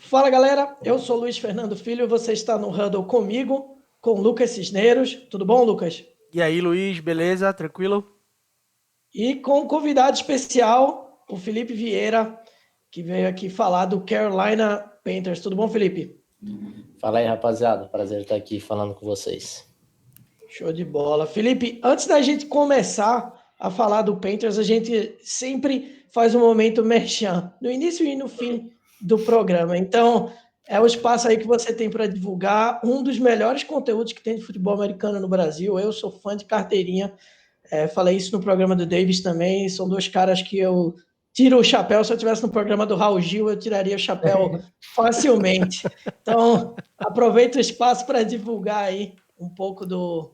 Fala galera, eu sou Luiz Fernando Filho, você está no Huddle comigo, com Lucas Cisneros. Tudo bom, Lucas? E aí, Luiz, beleza? Tranquilo? E com um convidado especial, o Felipe Vieira, que veio aqui falar do Carolina Panthers. Tudo bom, Felipe? Fala aí, rapaziada. Prazer estar aqui falando com vocês. Show de bola. Felipe, antes da gente começar a falar do Panthers, a gente sempre faz um momento merchan, no início e no fim do programa. Então, é o espaço aí que você tem para divulgar um dos melhores conteúdos que tem de futebol americano no Brasil. Eu sou fã de carteirinha, falei isso no programa do Davis também. São dois caras que eu tiro o chapéu. Se eu estivesse no programa do Raul Gil, eu tiraria o chapéu facilmente. Então, aproveita o espaço para divulgar aí um pouco do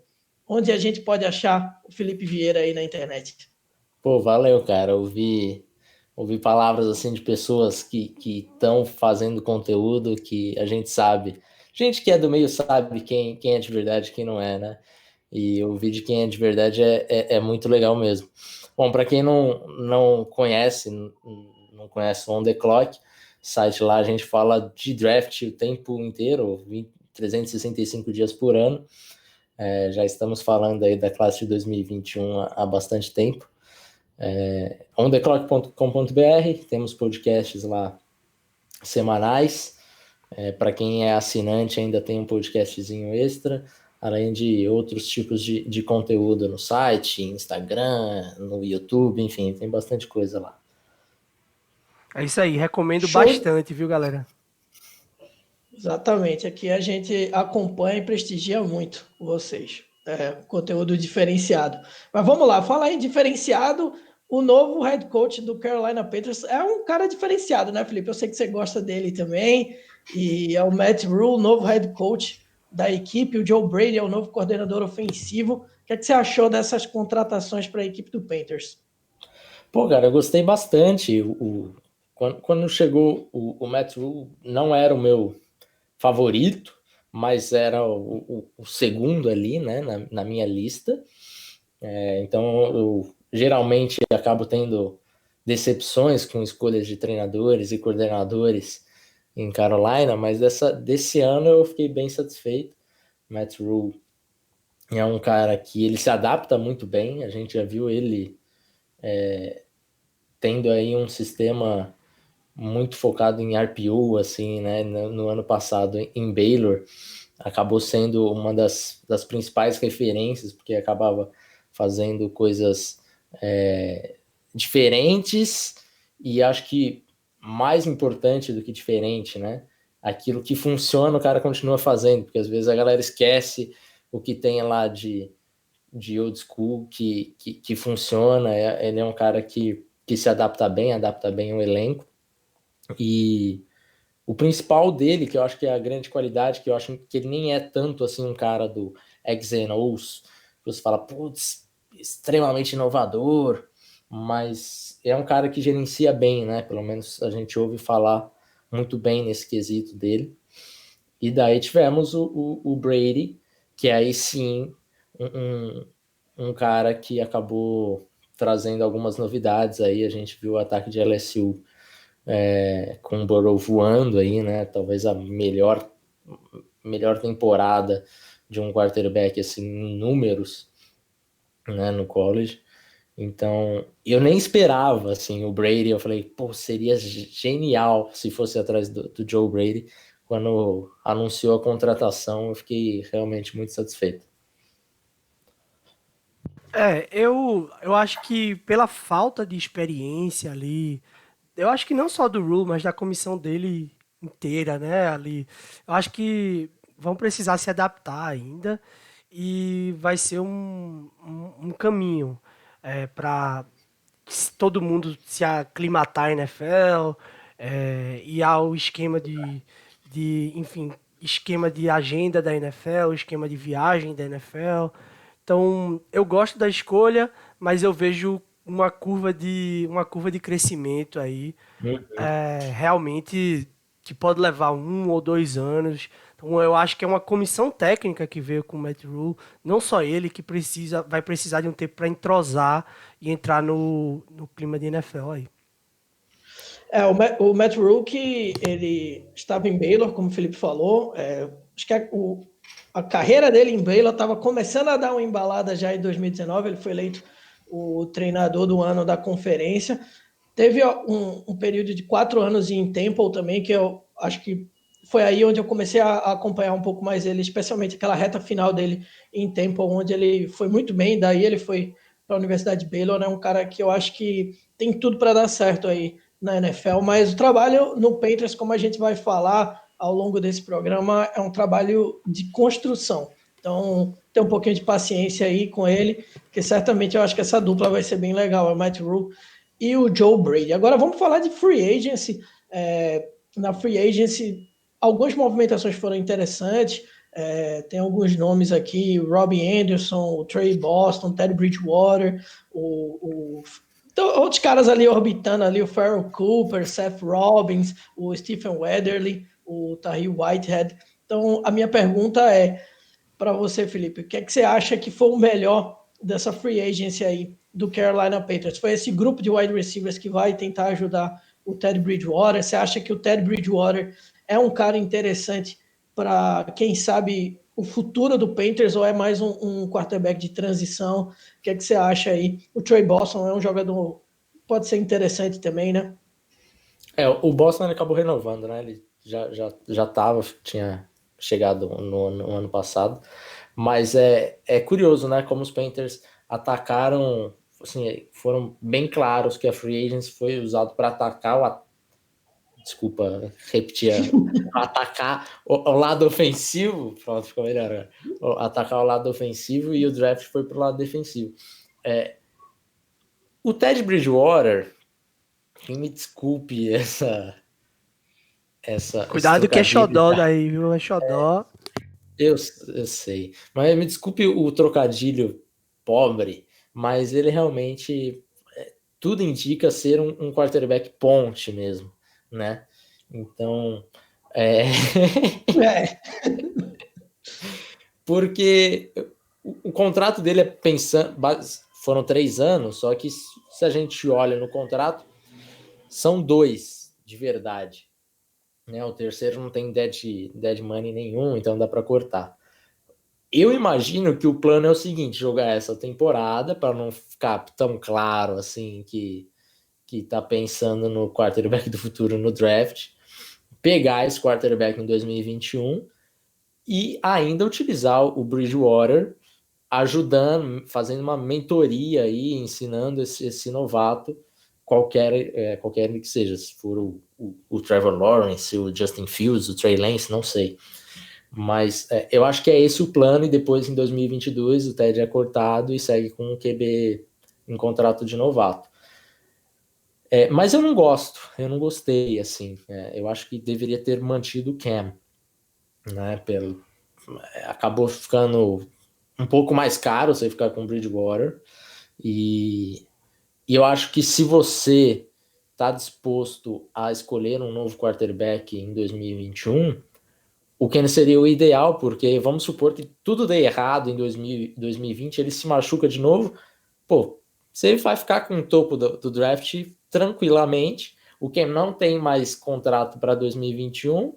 onde a gente pode achar o Felipe Vieira aí na internet. Pô, valeu, cara. Ouvi palavras assim de pessoas que estão fazendo conteúdo que a gente sabe. Gente que é do meio sabe quem é de verdade e quem não é, né? E ouvir de quem é de verdade é muito legal mesmo. Bom, para quem não conhece, não conhece o On The Clock, site lá a gente fala de draft o tempo inteiro, 365 dias por ano. Já estamos falando aí da classe de 2021 há bastante tempo. ontheclock.com.br, temos podcasts lá semanais. Para quem é assinante, ainda tem um podcastzinho extra, além de outros tipos de conteúdo no site, Instagram, no YouTube, enfim, tem bastante coisa lá. É isso aí, recomendo Show. bastante, viu, galera? Exatamente. Aqui a gente acompanha e prestigia muito vocês. Conteúdo diferenciado. Mas vamos lá, falar em diferenciado, o novo head coach do Carolina Panthers é um cara diferenciado, né, Felipe? Eu sei que você gosta dele também. E é o Matt Rhule, novo head coach da equipe. O Joe Brady é o novo coordenador ofensivo. O que você achou dessas contratações para a equipe do Panthers? Pô, cara, eu gostei bastante. Quando chegou o Matt Rhule, não era o meu favorito, mas era o segundo ali, né, na minha lista. Então, eu geralmente acabo tendo decepções com escolhas de treinadores e coordenadores em Carolina, mas desse ano eu fiquei bem satisfeito. Matt Rhule é um cara que ele se adapta muito bem, a gente já viu ele tendo aí um sistema muito focado em RPO, assim, né, no ano passado em Baylor, acabou sendo uma das principais referências, porque acabava fazendo coisas diferentes e acho que mais importante do que diferente, né? Aquilo que funciona o cara continua fazendo, porque às vezes a galera esquece o que tem lá de old school que funciona. Ele é um cara que se adapta bem ao elenco. E o principal dele, que eu acho que é a grande qualidade, que eu acho que ele nem é tanto assim um cara do X and O's, que você fala, putz, extremamente inovador, mas é um cara que gerencia bem, né? Pelo menos a gente ouve falar muito bem nesse quesito dele. E daí tivemos o Brady, que aí sim, um, um cara que acabou trazendo algumas novidades aí. A gente viu o ataque de LSU com o Burrow voando aí, né? Talvez a melhor temporada de um quarterback assim em números, né, no college. Então, eu nem esperava assim o Brady. Eu falei, pô, seria genial se fosse atrás do Joe Brady. Quando anunciou a contratação, eu fiquei realmente muito satisfeito. Eu acho que pela falta de experiência ali, eu acho que não só do Rule, mas da comissão dele inteira, né, ali, eu acho que vão precisar se adaptar ainda e vai ser um caminho para todo mundo se aclimatar à NFL, e ao esquema enfim, esquema de agenda da NFL, esquema de viagem da NFL. Então, eu gosto da escolha, mas eu vejo uma curva de crescimento aí, Uhum. realmente que pode levar 1 ou 2 anos. Então, eu acho que é uma comissão técnica que veio com o Matt Rhule, não só ele que vai precisar de um tempo para entrosar e entrar no clima de NFL aí. O Matt Rule, ele estava em Baylor, como o Felipe falou. Acho que a carreira dele em Baylor estava começando a dar uma embalada já em 2019. Ele foi eleito o treinador do ano da conferência. Teve um período de 4 anos em Temple também, que eu acho que foi aí onde eu comecei a acompanhar um pouco mais ele, especialmente aquela reta final dele em Temple, onde ele foi muito bem. Daí ele foi para a Universidade de Baylor, né? Um cara que eu acho que tem tudo para dar certo aí na NFL, mas o trabalho no Panthers, como a gente vai falar ao longo desse programa, é um trabalho de construção. Então, tem um pouquinho de paciência aí com ele, porque certamente eu acho que essa dupla vai ser bem legal, o Matt Rule e o Joe Brady. Agora vamos falar de free agency. Na free agency, algumas movimentações foram interessantes. Tem alguns nomes aqui: o Robbie Anderson, o Trey Boston, Teddy Bridgewater, então, outros caras ali orbitando ali, o Farrell Cooper, Seth Robbins, o Stephen Weatherly, o Tahir Whitehead. Então, a minha pergunta é para você, Felipe, o que é que você acha que foi o melhor dessa free agency aí do Carolina Panthers? Foi esse grupo de wide receivers que vai tentar ajudar o Teddy Bridgewater? Você acha que o Teddy Bridgewater é um cara interessante para, quem sabe, o futuro do Panthers, ou é mais um quarterback de transição? O que é que você acha aí? O Trey Boston é um jogador, pode ser interessante também, né? O Boston ele acabou renovando, né? Ele tinha chegado no ano passado. Mas é curioso, né? Como os Panthers atacaram, assim, foram bem claros que a free agency foi usado para atacar desculpa, repetir, atacar o lado ofensivo, pronto, ficou melhor, né? Atacar o lado ofensivo e o draft foi pro lado defensivo. O Teddy Bridgewater, que me desculpe essa Cuidado que é xodó daí, viu? É xodó. Eu sei. Mas me desculpe o trocadilho pobre, mas ele realmente tudo indica ser um quarterback ponte mesmo, né? Então, porque o contrato dele foram 3 anos, só que se a gente olha no contrato, são 2 de verdade. Né? O terceiro não tem dead money nenhum, então dá para cortar. Eu imagino que o plano é o seguinte: jogar essa temporada para não ficar tão claro assim que tá pensando no quarterback do futuro no draft, pegar esse quarterback em 2021 e ainda utilizar o Bridgewater ajudando, fazendo uma mentoria aí, ensinando esse novato, qualquer que seja, se for o Trevor Lawrence, o Justin Fields, o Trey Lance, não sei. Mas eu acho que é esse o plano, e depois em 2022 o Ted é cortado e segue com um QB em contrato de novato. Mas eu não gostei, assim. Eu acho que deveria ter mantido o Cam, né? Acabou ficando um pouco mais caro você ficar com o Bridgewater, e eu acho que se você está disposto a escolher um novo quarterback em 2021, o Ken seria o ideal, porque vamos supor que tudo dê errado em 2020, ele se machuca de novo, pô, você vai ficar com o topo do draft tranquilamente. O Ken não tem mais contrato para 2021,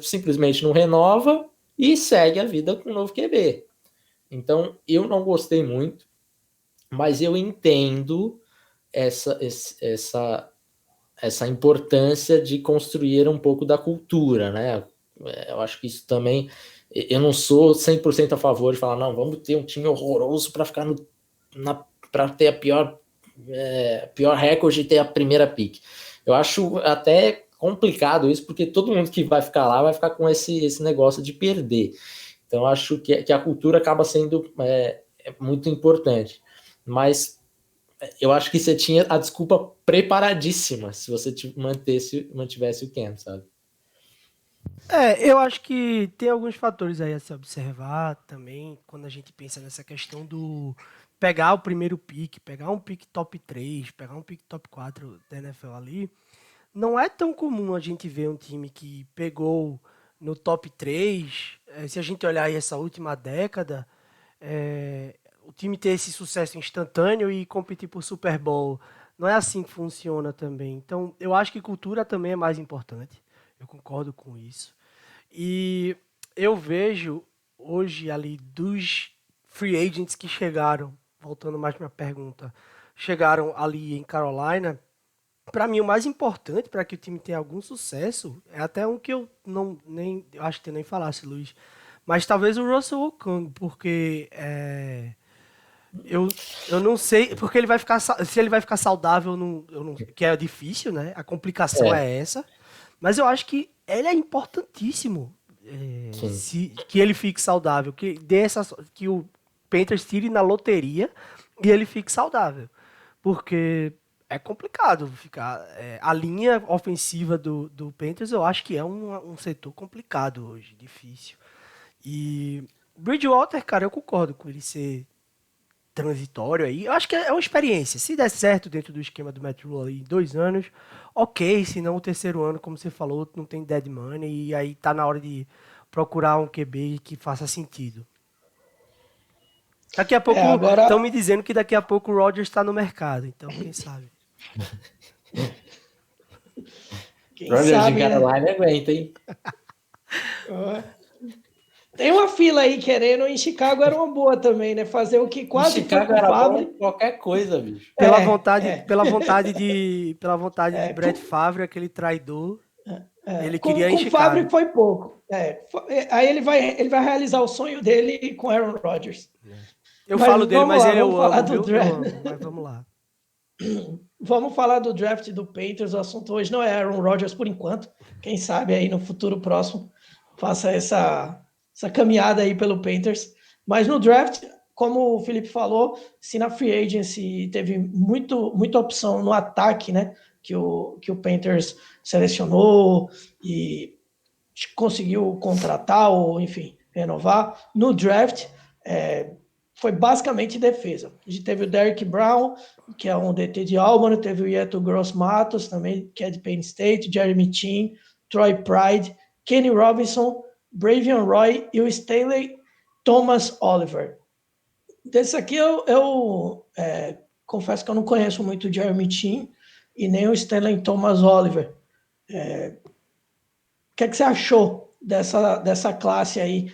simplesmente não renova e segue a vida com o novo QB. Então, eu não gostei muito, mas eu entendo essa importância de construir um pouco da cultura, né? Eu acho que isso também... Eu não sou 100% a favor de falar, não, vamos ter um time horroroso para ficar para ter a pior recorde e ter a primeira pick. Eu acho até complicado isso, porque todo mundo que vai ficar lá vai ficar com esse negócio de perder. Então, eu acho que a cultura acaba sendo muito importante. Mas eu acho que você tinha a desculpa preparadíssima se você mantivesse o Cam, sabe? Eu acho que tem alguns fatores aí a se observar também, quando a gente pensa nessa questão do pegar o primeiro pick, pegar um pick top 3, pegar um pick top 4 da NFL ali. Não é tão comum a gente ver um time que pegou no top 3. Se a gente olhar aí essa última década, o time ter esse sucesso instantâneo e competir por Super Bowl não é assim que funciona também. Então, eu acho que cultura também é mais importante. Eu concordo com isso. E eu vejo hoje ali dos free agents que chegaram, voltando mais para a pergunta, chegaram ali em Carolina. Para mim, o mais importante para que o time tenha algum sucesso é até um que eu não nem eu acho que tu nem falasse, Luiz, mas talvez o Russell Okung, porque eu não sei, porque ele vai ficar se ele vai ficar saudável, eu não, que é difícil, né? A complicação É, é essa, mas eu acho que ele é importantíssimo, sim. que ele fique saudável, que o Panthers tire na loteria e ele fique saudável, porque é complicado ficar. A linha ofensiva do Panthers eu acho que é um setor complicado hoje, difícil. E Bridgewater, cara, eu concordo com ele ser transitório aí. Eu acho que é uma experiência. Se der certo dentro do esquema do Matt Rule aí em 2 anos, ok. Se não, o terceiro ano, como você falou, não tem dead money. E aí tá na hora de procurar um QB que faça sentido. Daqui a pouco estão Agora, me dizendo que daqui a pouco o Rodgers está no mercado. Então, quem sabe? quem Rodgers de sabe, né? Carolina aguenta, hein? Tem uma fila aí querendo, em Chicago era uma boa também, né? Fazer o que Em quase foi Chicago com o era bom Favre. qualquer coisa, bicho. É, Pela vontade de é, Brett Favre, aquele traidor, ele queria em com o Favre Chicago. foi pouco. Aí ele vai realizar o sonho dele com Aaron Rodgers. Eu Mas falo dele, vamos mas lá, ele vamos eu falar amo, do viu? Eu draft. amo, mas vamos lá. Vamos falar do draft do Panthers. O assunto hoje não é Aaron Rodgers por enquanto. Quem sabe aí no futuro próximo faça essa caminhada aí pelo Panthers. Mas no draft, como o Felipe falou, se na free agency teve muita opção no ataque, né? Que o Panthers selecionou e conseguiu contratar ou, enfim, renovar. No draft, foi basicamente defesa. A gente teve o Derrick Brown, que é um DT de Auburn, teve o Yeto Gross Matos, também, que é de Penn State, Jeremy Chin, Troy Pride, Kenny Robinson, Bravion Roy e o Stanley Thomas Oliver. Desse aqui eu confesso que eu não conheço muito o Jeremy Chin e nem o Stanley Thomas Oliver. O que você achou dessa classe aí,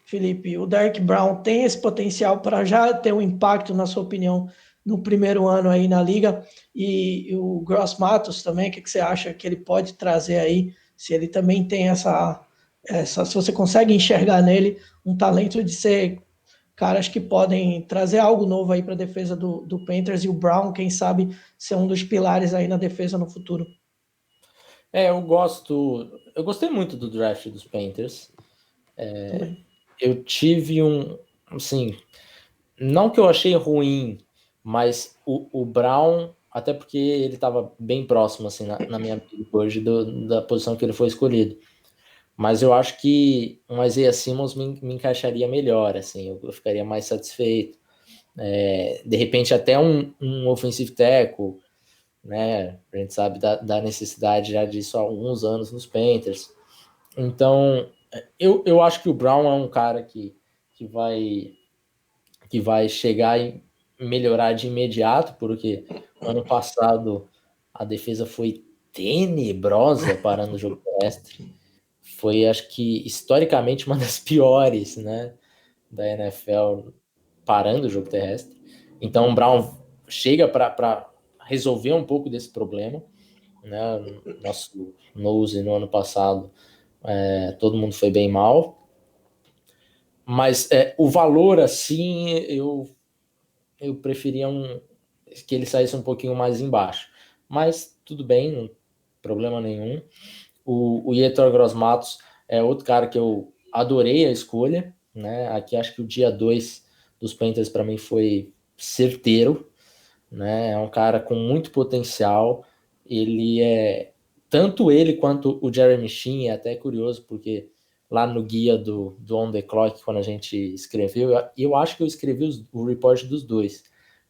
Felipe? O Derrick Brown tem esse potencial para já ter um impacto, na sua opinião, no primeiro ano aí na liga? E o Gross Matos também, o que você acha que ele pode trazer aí? Se ele também tem se você consegue enxergar nele um talento de ser caras que podem trazer algo novo aí para a defesa do Panthers, e o Brown, quem sabe, ser um dos pilares aí na defesa no futuro. Eu gostei muito do draft dos Panthers. Também. Eu tive assim, não que eu achei ruim, mas o Brown, até porque ele estava bem próximo, assim, na minha vida hoje da posição que ele foi escolhido. Mas eu acho que um Isaiah Simmons me encaixaria melhor, assim, eu ficaria mais satisfeito. De repente até um offensive tackle, né? A gente sabe da necessidade já disso há alguns anos nos Panthers. Então, eu acho que o Brown é um cara que vai chegar e melhorar de imediato, porque ano passado a defesa foi tenebrosa parando o jogo terrestre. Foi, acho que, historicamente, uma das piores, né, da NFL parando o jogo terrestre. Então, o Brown chega para resolver um pouco desse problema, né? Nosso nose no ano passado, todo mundo foi bem mal. Mas o valor, assim, eu preferia que ele saísse um pouquinho mais embaixo. Mas tudo bem, não problema nenhum. O Yetur Gross-Matos é outro cara que eu adorei a escolha, né? Aqui acho que o dia 2 dos Panthers para mim foi certeiro, né? É um cara com muito potencial. Tanto ele quanto o Jeremy Chin, é até curioso porque lá no guia do On The Clock, quando a gente escreveu, eu acho que eu escrevi o report dos dois.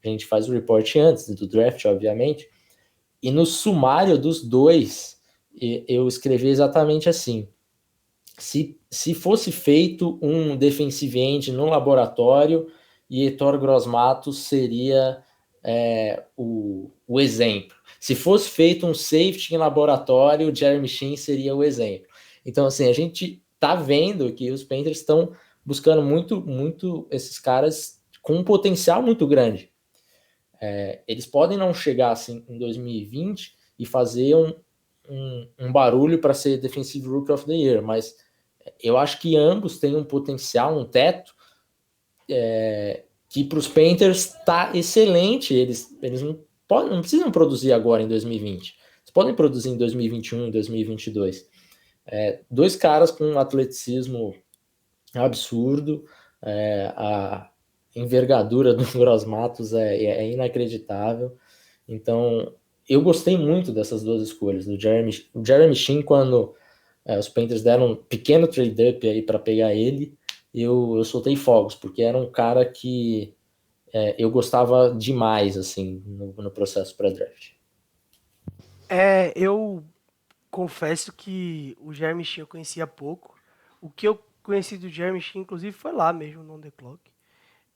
A gente faz o report antes do draft, obviamente, e no sumário dos dois, eu escrevi exatamente assim: se fosse feito um defensive end no laboratório, Yetur Gross-Matos seria o exemplo. Se fosse feito um safety em laboratório, o Jeremy Chin seria o exemplo. Então, assim, a gente tá vendo que os Panthers estão buscando muito esses caras com um potencial muito grande. Eles podem não chegar assim em 2020 e fazer um barulho para ser Defensive Rookie of the Year, mas eu acho que ambos têm um potencial, um teto, que para os Panthers está excelente. Eles não precisam produzir agora em 2020. Eles podem produzir em 2021, em 2022. Dois caras com um atleticismo absurdo, a envergadura do Gross Matos é inacreditável. Então, eu gostei muito dessas duas escolhas. O Jeremy Chin, quando os Panthers deram um pequeno trade-up aí para pegar ele, eu soltei fogos, porque era um cara que eu gostava demais assim no processo pré-draft. Eu confesso que o Jeremy Chin eu conhecia pouco. O que eu conheci do Jeremy Chin, inclusive, foi lá mesmo, no On The Clock.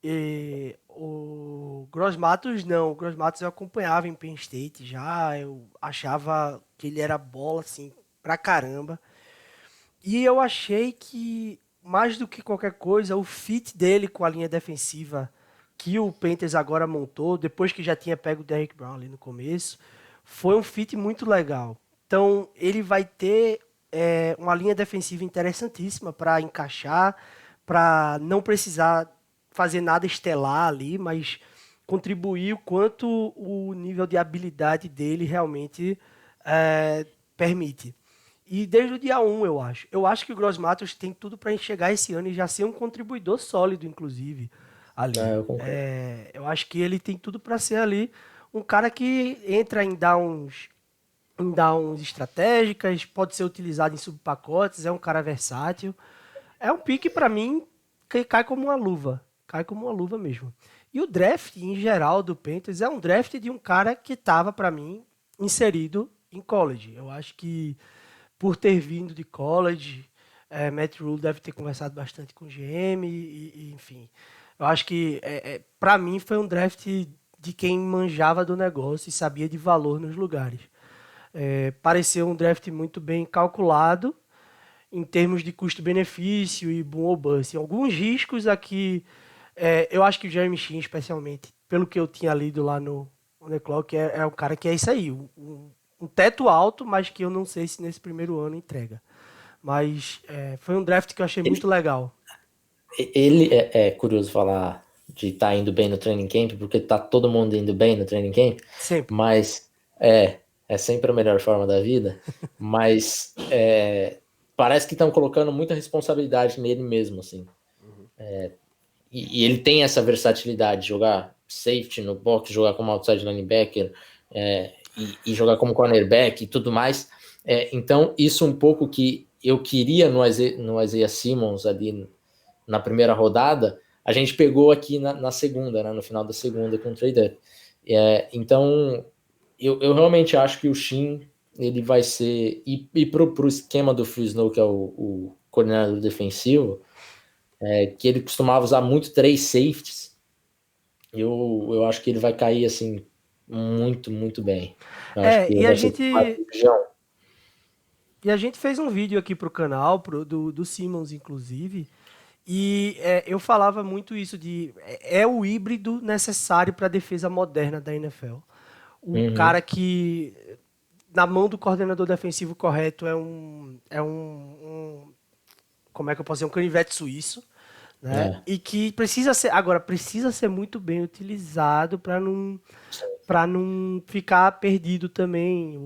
E o Gross Matos, não. O Gross Matos eu acompanhava em Penn State já. Eu achava que ele era bola, assim, pra caramba. E eu achei que, mais do que qualquer coisa, o fit dele com a linha defensiva que o Panthers agora montou, depois que já tinha pego o Derrick Brown ali no começo, foi um fit muito legal. Então, ele vai ter uma linha defensiva interessantíssima para encaixar, para não precisar fazer nada estelar ali, mas contribuir o quanto o nível de habilidade dele realmente permite. E desde o dia 1, eu acho. Eu acho que o Gross Matos tem tudo para chegar esse ano e já ser um contribuidor sólido, inclusive, ali. Eu concordo. Eu acho que ele tem tudo para ser ali um cara que entra em downs estratégicas, pode ser utilizado em subpacotes, é um cara versátil. É um pique, para mim, que cai como uma luva. Cai como uma luva mesmo. E o draft, em geral, do Panthers é um draft de um cara que estava, para mim, inserido em college. Eu acho que por ter vindo de college, Matt Rule deve ter conversado bastante com o GM enfim. Eu acho que, para mim, foi um draft de quem manjava do negócio e sabia de valor nos lugares. Pareceu um draft muito bem calculado em termos de custo-benefício e boom ou bust. Alguns riscos aqui, eu acho que o Jeremy Chin, especialmente, pelo que eu tinha lido lá no On The Clock, é um cara que é isso aí, um teto alto, mas que eu não sei se nesse primeiro ano entrega. Mas foi um draft que eu achei muito legal. Ele é curioso falar de estar indo bem no training camp, porque tá todo mundo indo bem no training camp, Sempre. mas é sempre a melhor forma da vida, mas parece que estão colocando muita responsabilidade nele mesmo, assim. E ele tem essa versatilidade de jogar safety no box, jogar como outside linebacker, e jogar como cornerback e tudo mais. Então, isso um pouco que eu queria no Isaiah Simmons ali na primeira rodada, a gente pegou aqui na segunda, né, no final da segunda com o trade-up. Então, eu realmente acho que o Shin, ele vai ser... E pro esquema do Phil Snow, que é o coordenador defensivo, que ele costumava usar muito 3 safeties, eu acho que ele vai cair, assim, muito, muito bem. Eu acho que E vai ser uma região. a gente fez um vídeo aqui pro canal, do Simmons, inclusive, e eu falava muito isso de... É o híbrido necessário para a defesa moderna da NFL. O cara que, na mão do coordenador defensivo correto, como é que eu posso dizer? Um canivete suíço, né? E que precisa ser muito bem utilizado para não ficar perdido também.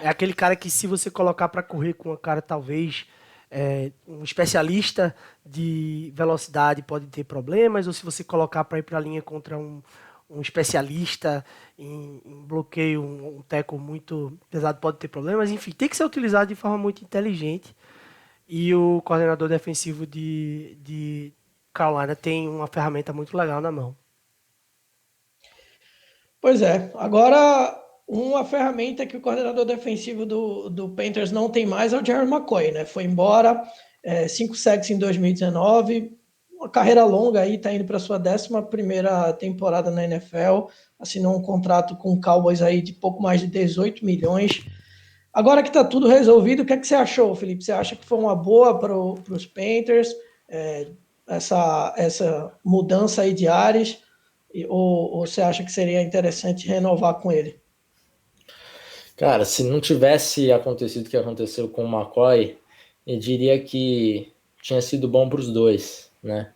É aquele cara que, se você colocar para correr com uma cara, talvez um especialista de velocidade pode ter problemas, ou se você colocar para ir para a linha contra um especialista em bloqueio, um tackle muito pesado, pode ter problemas. Enfim, tem que ser utilizado de forma muito inteligente. E o coordenador defensivo de Carolina tem uma ferramenta muito legal na mão. Pois é. Agora, uma ferramenta que o coordenador defensivo do Panthers não tem mais é o Jerry McCoy, né? Foi embora, 5 sacks em 2019, uma carreira longa aí, tá indo para sua 11ª temporada na NFL, assinou um contrato com o Cowboys aí de pouco mais de 18 milhões. Agora que tá tudo resolvido, o que é que você achou, Felipe? Você acha que foi uma boa para os Panthers, essa mudança aí de ares, ou você acha que seria interessante renovar com ele? Cara, se não tivesse acontecido o que aconteceu com o McCoy, eu diria que tinha sido bom para os dois, né?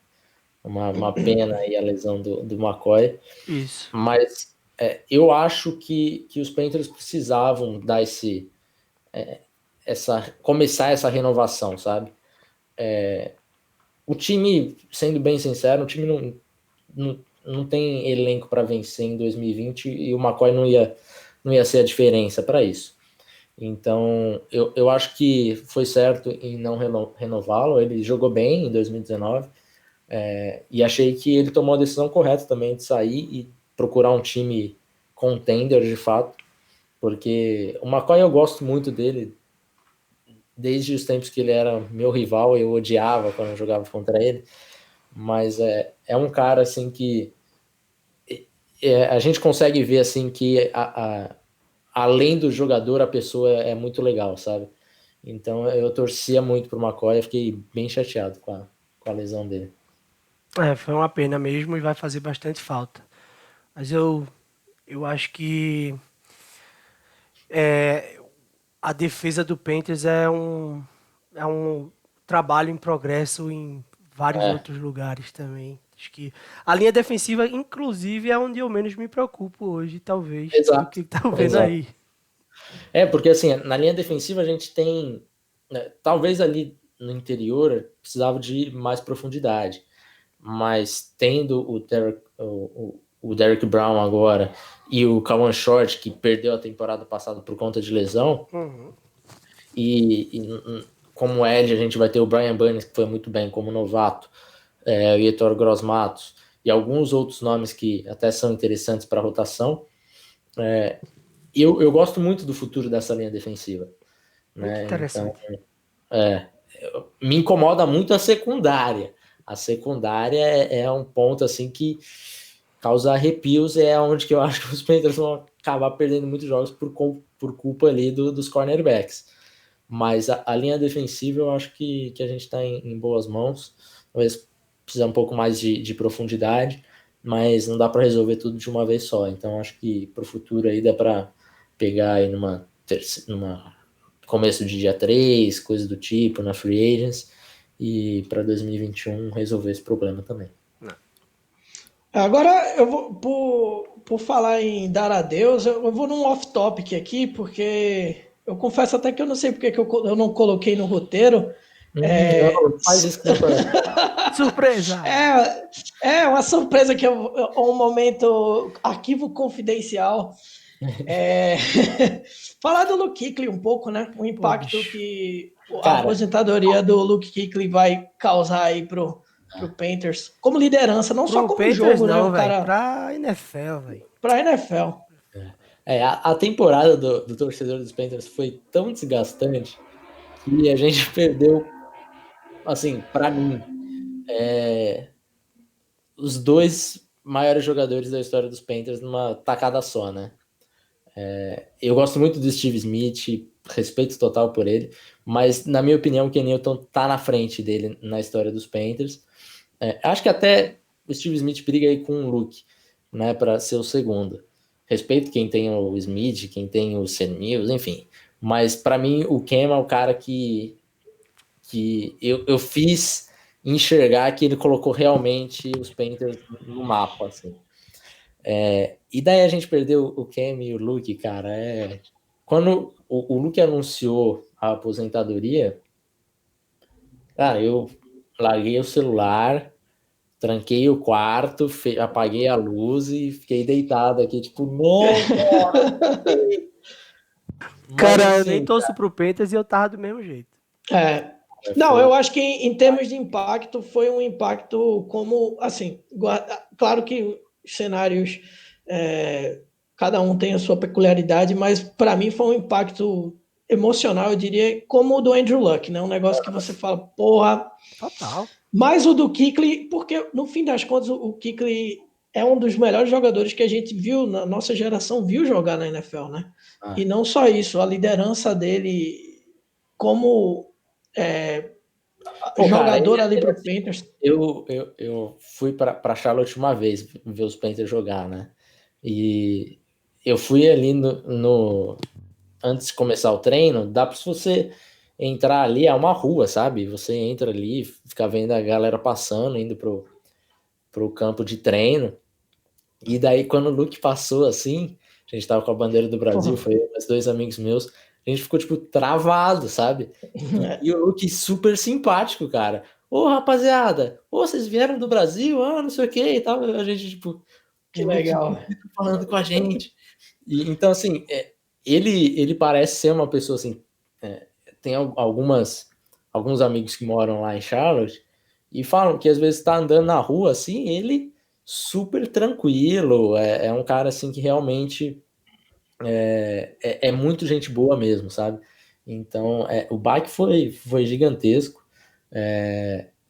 Uma pena aí a lesão do McCoy. Isso. Mas eu acho que os Panthers precisavam dar começar essa renovação, sabe? O time, sendo bem sincero, o time não tem elenco para vencer em 2020 e o McCoy não ia ser a diferença para isso. Então, eu acho que foi certo em não renová-lo. Ele jogou bem em 2019 e achei que ele tomou a decisão correta também de sair e procurar um time contender de fato, porque o McCoy eu gosto muito dele desde os tempos que ele era meu rival. Eu odiava quando eu jogava contra ele, mas é um cara assim que a gente consegue ver assim que além do jogador a pessoa é muito legal, sabe? Então eu torcia muito pro McCoy e fiquei bem chateado com a lesão dele. Foi uma pena mesmo e vai fazer bastante falta. Mas eu acho que a defesa do Panthers é um trabalho em progresso em vários outros lugares também. Acho que a linha defensiva, inclusive, é onde eu menos me preocupo hoje, talvez, Exato. do que tá vendo aí. Porque assim, na linha defensiva a gente tem, né, talvez ali no interior precisava de mais profundidade, mas tendo o Derrick Brown agora e o Kawan Short, que perdeu a temporada passada por conta de lesão, e como Edge a gente vai ter o Brian Burns, que foi muito bem como novato, o Yetur Gross-Matos e alguns outros nomes que até são interessantes para a rotação. Eu gosto muito do futuro dessa linha defensiva. Muito Né? interessante. Então, me incomoda muito a secundária. A secundária é um ponto assim que causa arrepios, é onde que eu acho que os Panthers vão acabar perdendo muitos jogos por culpa ali dos cornerbacks. Mas a linha defensiva eu acho que a gente está em boas mãos. Talvez precisar um pouco mais de profundidade, mas não dá para resolver tudo de uma vez só. Então acho que para o futuro aí dá para pegar aí numa começo de dia 3, coisa do tipo, na Free Agents, e para 2021 resolver esse problema também. Agora eu vou, por falar em dar adeus, eu vou num off-topic aqui, porque eu confesso até que eu não sei porque que eu não coloquei no roteiro. Não, faz isso que Surpresa! Uma surpresa que um momento arquivo confidencial. Falar do Luke Kuechly um pouco, né? O impacto que a aposentadoria do Luke Kuechly vai causar aí pro Panthers, como liderança, não só como Panthers jogo, não, né? O cara pra NFL, velho. Pra NFL. A temporada do torcedor dos Panthers foi tão desgastante que a gente perdeu, assim, para mim, os dois maiores jogadores da história dos Panthers numa tacada só, né? Eu gosto muito do Steve Smith, respeito total por ele, mas na minha opinião o Ken Newton tá na frente dele na história dos Panthers. Acho que até o Steve Smith briga aí com o Luke, né, para ser o segundo. Respeito quem tem o Smith, quem tem o Sam Mills, enfim. Mas para mim o Cam é o cara que eu fiz enxergar que ele colocou realmente os Panthers no mapa, assim. E daí a gente perdeu o Cam e o Luke, cara. Quando o Luke anunciou a aposentadoria, cara, eu larguei o celular, tranquei o quarto, apaguei a luz e fiquei deitado aqui, tipo, não, Cara, eu assim, nem torço pro Panthers e eu tava do mesmo jeito. Não, eu acho que em termos de impacto, foi um impacto como, assim, claro que os cenários, cada um tem a sua peculiaridade, mas para mim foi um impacto emocional, eu diria, como o do Andrew Luck, né? Um negócio que você fala, porra, Total. Mais o do Kuechly, porque no fim das contas o Kuechly é um dos melhores jogadores que a gente viu, na nossa geração viu jogar na NFL, né? Ah, E não só isso, a liderança dele como é, pô, cara, jogador ali pro Panthers. eu fui para Charlotte uma vez ver os Panthers jogar, né? E eu fui ali antes de começar o treino, dá para você entrar ali, é uma rua, sabe? Você entra ali, fica vendo a galera passando, indo pro campo de treino. E daí, quando o Luke passou assim, a gente tava com a bandeira do Brasil, Porra. foi eu e mais dois amigos meus, a gente ficou, tipo, travado, sabe? E o Luke super simpático, cara. Ô, rapaziada, ô, vocês vieram do Brasil? Ah, não sei o que e tal. A gente, tipo, Que o Luke legal. falando com a gente. E, então, assim, ele parece ser uma pessoa, assim, tem alguns amigos que moram lá em Charlotte e falam que às vezes tá andando na rua, assim, ele super tranquilo, é um cara, assim, que realmente é muito gente boa mesmo, sabe? Então, o baque foi gigantesco.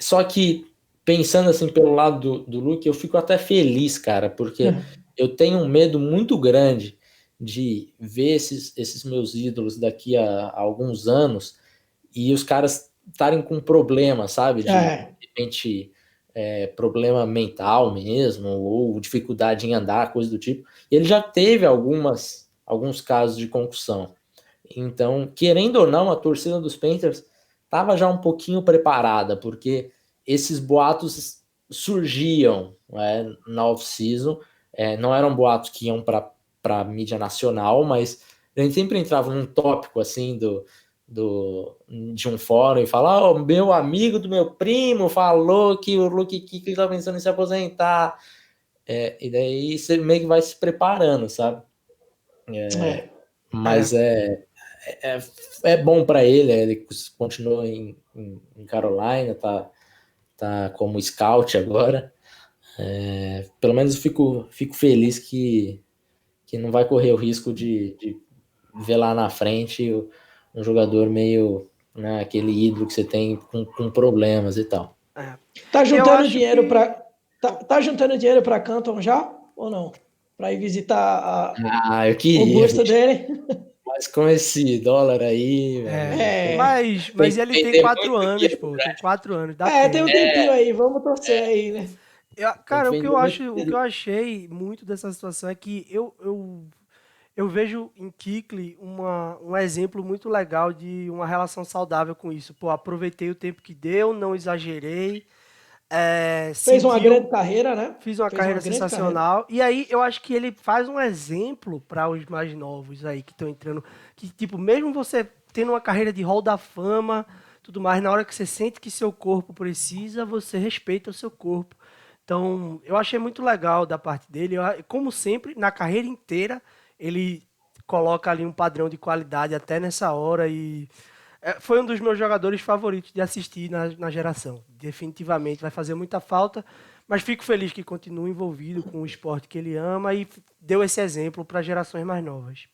Só que, pensando assim pelo lado do Luke, eu fico até feliz, cara, porque eu tenho um medo muito grande de ver esses meus ídolos daqui a alguns anos e os caras estarem com problema, sabe? É, De repente, problema mental mesmo, ou dificuldade em andar, coisa do tipo. Ele já teve alguns casos de concussão. Então, querendo ou não, a torcida dos Panthers estava já um pouquinho preparada, porque esses boatos surgiam, na off-season, não eram boatos que iam para a mídia nacional, mas a gente sempre entrava num tópico assim de um fórum e falava: oh, meu amigo do meu primo falou que o Luke Kuechly está pensando em se aposentar. E daí você meio que vai se preparando, sabe? é. Mas é, é bom para ele continua em Carolina, tá como scout agora. Pelo menos eu fico feliz que não vai correr o risco de ver lá na frente um jogador meio, né, aquele ídolo que você tem com problemas e tal. É. Tá Eu juntando acho dinheiro que. para tá juntando dinheiro para Canton já ou não? Para ir visitar Ah, eu o queria, busto bicho, dele? mas com esse dólar aí, meu amigo, É, Mas tem que ele tem vender 4 anos, muito pô. Tem draft. 4 anos, dá tem um tempo. tempinho aí, vamos torcer aí, né? Tem que Cara, vender muito. o que eu achei muito dessa situação é que eu vejo em Kikli um exemplo muito legal de uma relação saudável com isso. Pô, aproveitei o tempo que deu, não exagerei, Fez uma grande sentiu, carreira, né? fiz uma Fez uma carreira grande carreira. sensacional. E aí eu acho que ele faz um exemplo para os mais novos aí que estão entrando. Que, tipo, mesmo você tendo uma carreira de Hall da Fama, tudo mais, na hora que você sente que seu corpo precisa, você respeita o seu corpo. Então, eu achei muito legal da parte dele. Como sempre, na carreira inteira, ele coloca ali um padrão de qualidade até nessa hora e foi um dos meus jogadores favoritos de assistir na geração. Definitivamente vai fazer muita falta, mas fico feliz que continue envolvido com o esporte que ele ama e deu esse exemplo para gerações mais novas.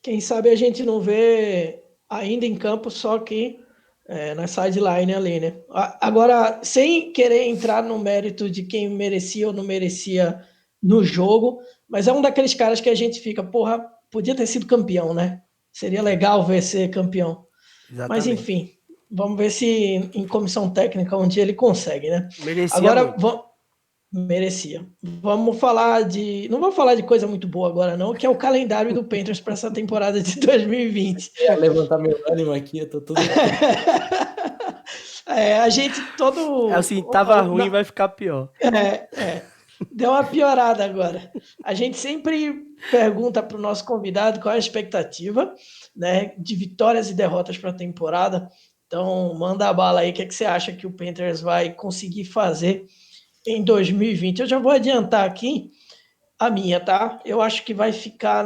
Quem sabe a gente não vê ainda em campo, só que na sideline ali, né? Agora, sem querer entrar no mérito de quem merecia ou não merecia no jogo, mas é um daqueles caras que a gente fica, porra, podia ter sido campeão, né? Seria legal ver ser campeão. Mas Exatamente. enfim, vamos ver se em comissão técnica um dia ele consegue, né? Merecia Agora, muito. merecia. Vamos falar de. Não vou falar de coisa muito boa agora, não, que é o calendário do Panthers para essa temporada de 2020. Ia levantar meu ânimo aqui, eu tô todo. A gente É todo. assim, tava ruim, vai ficar pior. Deu uma piorada agora. A gente sempre pergunta para o nosso convidado qual é a expectativa, né, de vitórias e derrotas para a temporada. Então, manda a bala aí, o que, é que você acha que o Panthers vai conseguir fazer em 2020? Eu já vou adiantar aqui a minha, tá? Eu acho que vai ficar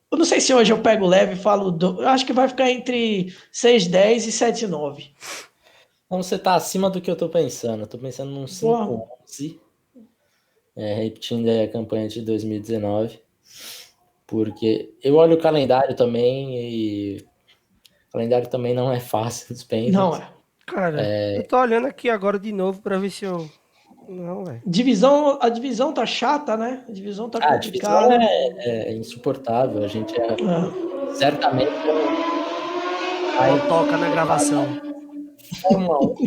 eu não sei se hoje eu pego leve e falo. Eu acho que vai ficar entre 6-10 e 7-9. Então você tá acima do que eu tô pensando. Eu tô pensando num Porra, 5-11, repetindo aí a campanha de 2019, porque eu olho o calendário também e o calendário também não é fácil dos não Panthers. é. Cara, eu tô olhando aqui agora de novo pra ver se eu... Não, velho. A divisão tá chata, né? A divisão tá A divisão complicada. é insuportável. A gente Ah, certamente Toca na gravação. Fórmula 1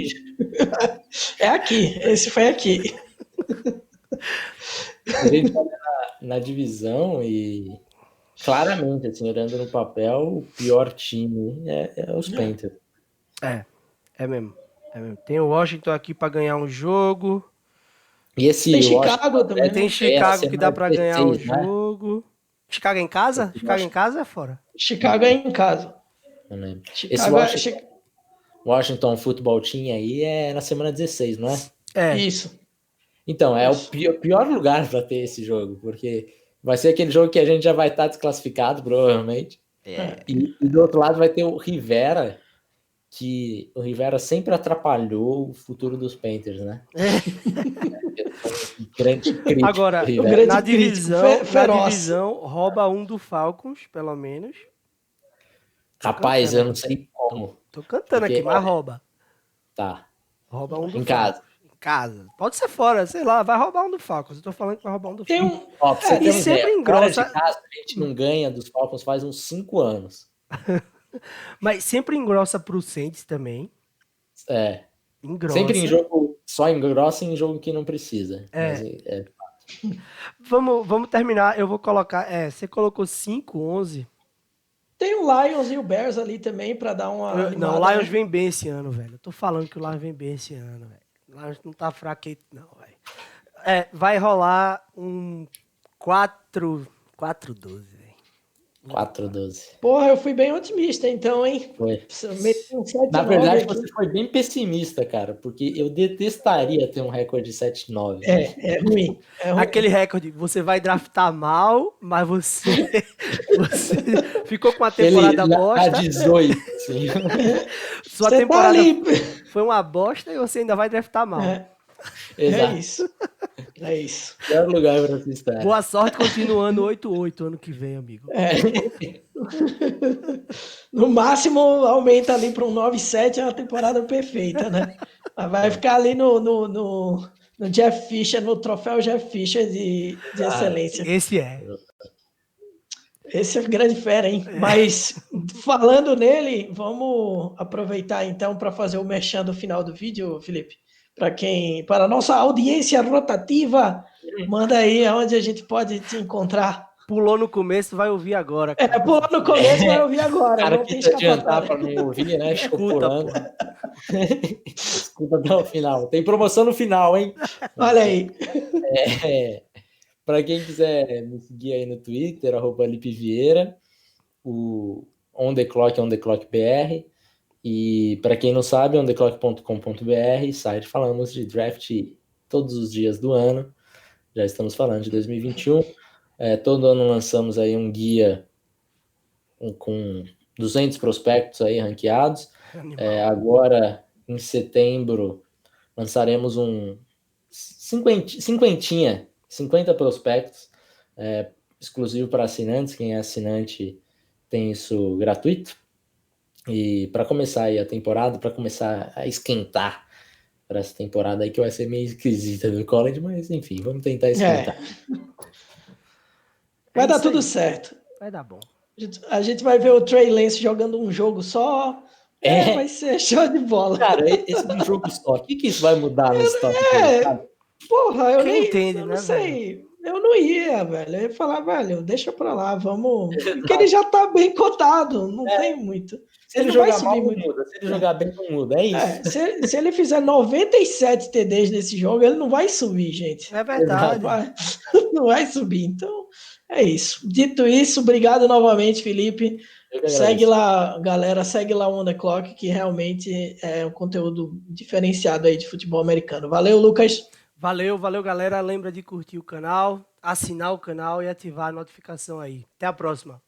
é aqui, esse foi aqui. a gente olha na divisão e claramente, assim, olhando no papel, o pior time é os Panthers. É mesmo. Tem o Washington aqui pra ganhar um jogo. E esse Tem Washington Chicago também, Tem né? Chicago que dá pra ganhar um 16, né? jogo. Chicago em casa? Chicago em casa é fora? Chicago é em casa. Não lembro. Esse Chicago Washington Football Team aí é na semana 16, não é? Isso. Então, é Isso. o pior lugar para ter esse jogo, porque vai ser aquele jogo que a gente já vai estar desclassificado, provavelmente. E do outro lado vai ter o Rivera, que o Rivera sempre atrapalhou o futuro dos Panthers, né? Grande crítico. Agora, na divisão, rouba um do Falcons, pelo menos. Rapaz, eu não sei como. Tô cantando aqui, mas rouba. Tá. Rouba um do Em Falcons. casa. Em casa. Pode ser fora, sei lá, vai roubar um do Falcons. Eu tô falando que vai roubar um do Tem Falcons. um. Pra você ter E uma sempre ideia, engrossa. fora de casa, a gente não ganha dos Falcons faz uns 5 anos. Mas sempre engrossa pro Saints também. Engrossa. Sempre em jogo, só engrossa em jogo que não precisa. Mas Vamos terminar. Eu vou colocar. Você colocou 5-11. Tem o Lions e o Bears ali também pra dar uma. Não, o Lions vem bem esse ano, velho. Eu tô falando que o Lions vem bem esse ano, velho. O Lions não tá fraqueito, não, velho. Vai rolar um 4-12, velho. 4-12. Porra, eu fui bem otimista, então, hein? Foi. Um Na verdade, você foi bem pessimista, cara, porque eu detestaria ter um recorde de 7-9. É ruim. Aquele recorde, você vai draftar mal, mas você ficou com a temporada bosta. 18, sim. Sua temporada foi uma bosta e você ainda vai draftar mal. Exato. É isso. Pior lugar para se estar. Boa sorte continuando 8-8 ano que vem, amigo. No máximo, aumenta ali para um 9-7, é uma temporada perfeita, né? Vai ficar ali no Jeff Fisher, no troféu Jeff Fisher de excelência. Esse é grande fera, hein? Mas, falando nele, vamos aproveitar então para fazer o merchan do final do vídeo, Felipe. Para a nossa audiência rotativa, manda aí onde a gente pode te encontrar. Pulou no começo, vai ouvir agora. Cara. Pulou no começo, vai ouvir agora. Cara, não tem tem adiantar para não ouvir, né? Escuta, escuta até o final. Tem promoção no final, hein? Olha aí. Para quem quiser me seguir aí no Twitter, @LipeVieira, o On The Clock BR. E para quem não sabe, ontheclock.com.br, site falamos de draft todos os dias do ano. Já estamos falando de 2021. Todo ano lançamos aí um guia com 200 prospectos aí ranqueados. Agora, em setembro, lançaremos um 50 prospectos exclusivo para assinantes. Quem é assinante tem isso gratuito. E para começar aí a temporada, para começar a esquentar para essa temporada aí, que vai ser meio esquisita do college, mas enfim, vamos tentar esquentar. Vai dar tudo certo. Vai dar bom. A gente vai ver o Trey Lance jogando um jogo só. Vai ser show de bola. Cara, esse de jogo só, o que isso vai mudar no estoque? Porra, eu nem entende, eu né, não sei. Velho? Eu não ia, velho. Eu ia falar, velho, deixa pra lá, vamos. Porque ele já tá bem cotado, não tem muito. Se ele jogar mal, não muda. Se ele jogar bem, não muda. É isso. Se ele fizer 97 TDs nesse jogo, ele não vai subir, gente. É verdade. Não vai subir. Então, é isso. Dito isso, obrigado novamente, Felipe. Segue lá, galera, segue lá o On The Clock, que realmente é um conteúdo diferenciado aí de futebol americano. Valeu, Lucas. Valeu, galera. Lembra de curtir o canal, assinar o canal e ativar a notificação aí. Até a próxima.